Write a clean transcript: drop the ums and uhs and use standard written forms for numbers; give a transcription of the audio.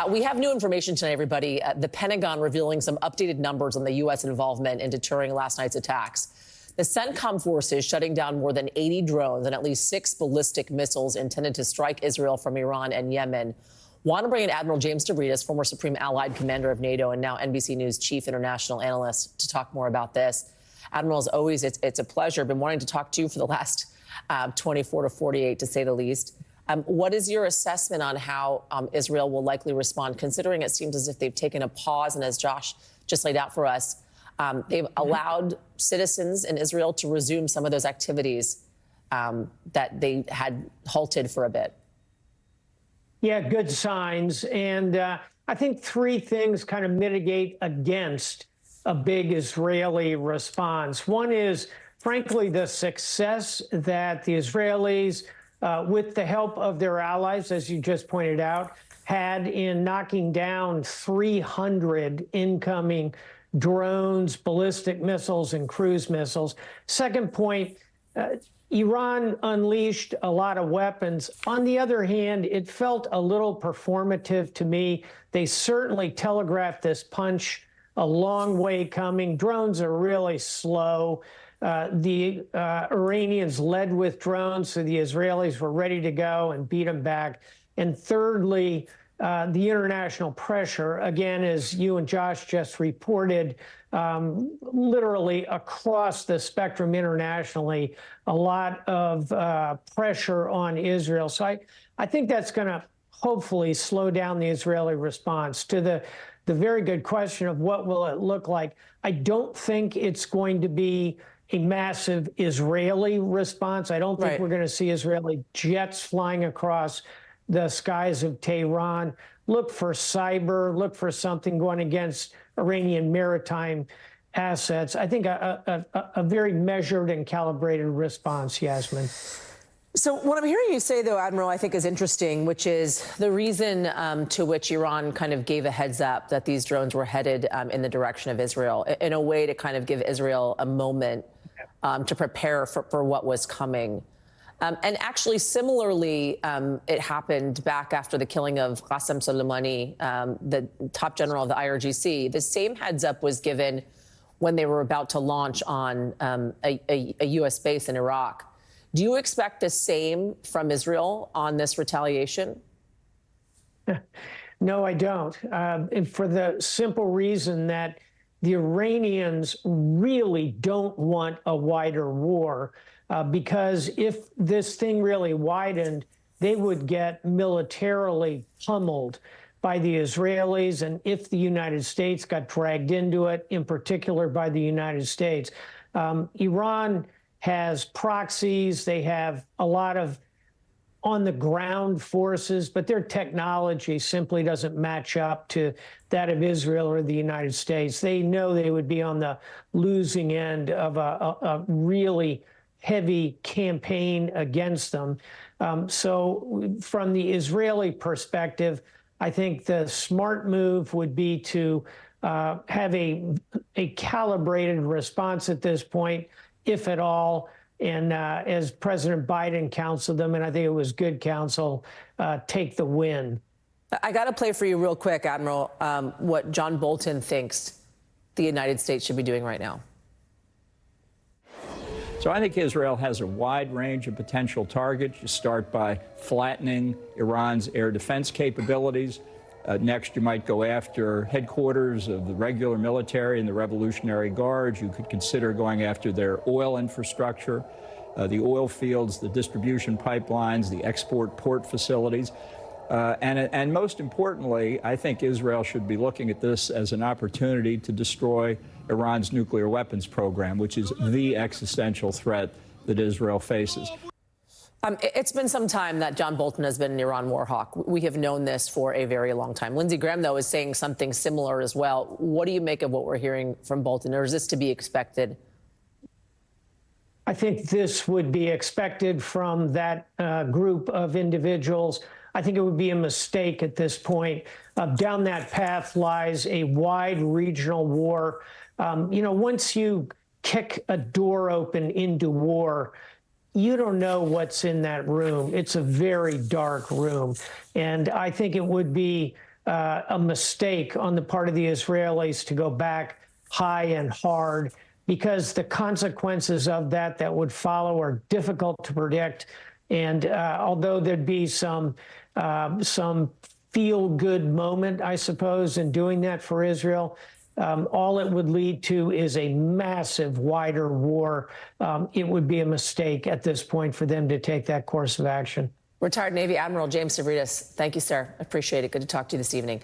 We have new information tonight, everybody. The Pentagon revealing some updated numbers on the U.S. involvement in deterring last night's attacks. The CENTCOM forces shutting down more than 80 drones and at least 6 ballistic missiles intended to strike Israel from Iran and Yemen. Want to bring in Admiral James Stavridis, former Supreme Allied Commander of NATO and now NBC News Chief International Analyst, to talk more about this. Admiral, as always, it's a pleasure. Been wanting to talk to you for the last 24 to 48, to say the least. What is your assessment on how Israel will likely respond, considering it seems as if they've taken a pause, and as Josh just laid out for us, they've allowed citizens in Israel to resume some of those activities that they had halted for a bit? Yeah, good signs. And I think 3 things kind of mitigate against a big Israeli response. One is, frankly, the success that the Israelis, with the help of their allies, as you just pointed out, had in knocking down 300 incoming drones, ballistic missiles, and cruise missiles. Second point, Iran unleashed a lot of weapons. On the other hand, it felt a little performative to me. They certainly telegraphed this punch a long way coming. Drones are really slow. The Iranians led with drones, so the Israelis were ready to go and beat them back. And thirdly, the international pressure, again, as you and Josh just reported, literally across the spectrum internationally, a lot of pressure on Israel. So I think that's going to hopefully slow down the Israeli response. To the very good question of what will it look like, I don't think it's going to be a massive Israeli response. I don't think we're going to see Israeli jets flying across the skies of Tehran. Look for cyber, look for something going against Iranian maritime assets. I think a very measured and calibrated response, Yasmin. So what I'm hearing you say, though, Admiral, I think is interesting, which is the reason to which Iran kind of gave a heads up that these drones were headed in the direction of Israel, in a way to kind of give Israel a moment to prepare for what was coming. And actually, similarly, it happened back after the killing of Qasem Soleimani, the top general of the IRGC. The same heads up was given when they were about to launch on a U.S. base in Iraq. Do you expect the same from Israel on this retaliation? No, I don't. And for the simple reason that the Iranians really don't want a wider war, because if this thing really widened, they would get militarily pummeled by the Israelis, and if the United States got dragged into it, in particular by the United States. Iran has proxies, they have a lot of on-the-ground forces, but their technology simply doesn't match up to that of Israel or the United States. They know they would be on the losing end of a really heavy campaign against them. So from the Israeli perspective, I think the smart move would be to have a calibrated response at this point, if at all, and as President Biden counseled them, and I think it was good counsel, take the win. I got to play for you real quick, Admiral, what John Bolton thinks the United States should be doing right now. So I think Israel has a wide range of potential targets. You start by flattening Iran's air defense capabilities. Next, you might go after headquarters of the regular military and the Revolutionary Guards. You could consider going after their oil infrastructure, the oil fields, the distribution pipelines, the export port facilities. And most importantly, I think Israel should be looking at this as an opportunity to destroy Iran's nuclear weapons program, which is the existential threat that Israel faces. It's been some time that John Bolton has been an Iran war hawk. We have known this for a very long time. Lindsey Graham, though, is saying something similar as well. What do you make of what we're hearing from Bolton, or is this to be expected? I think this would be expected from that group of individuals. I think it would be a mistake at this point. Down that path lies a wide regional war. Once you kick a door open into war, you don't know what's in that room. It's a very dark room. And I think it would be a mistake on the part of the Israelis to go back high and hard, because the consequences of that would follow are difficult to predict. And although there'd be some feel-good moment, I suppose, in doing that for Israel, all it would lead to is a massive, wider war. It would be a mistake at this point for them to take that course of action. Retired Navy Admiral James Stavridis, thank you, sir. Appreciate it. Good to talk to you this evening.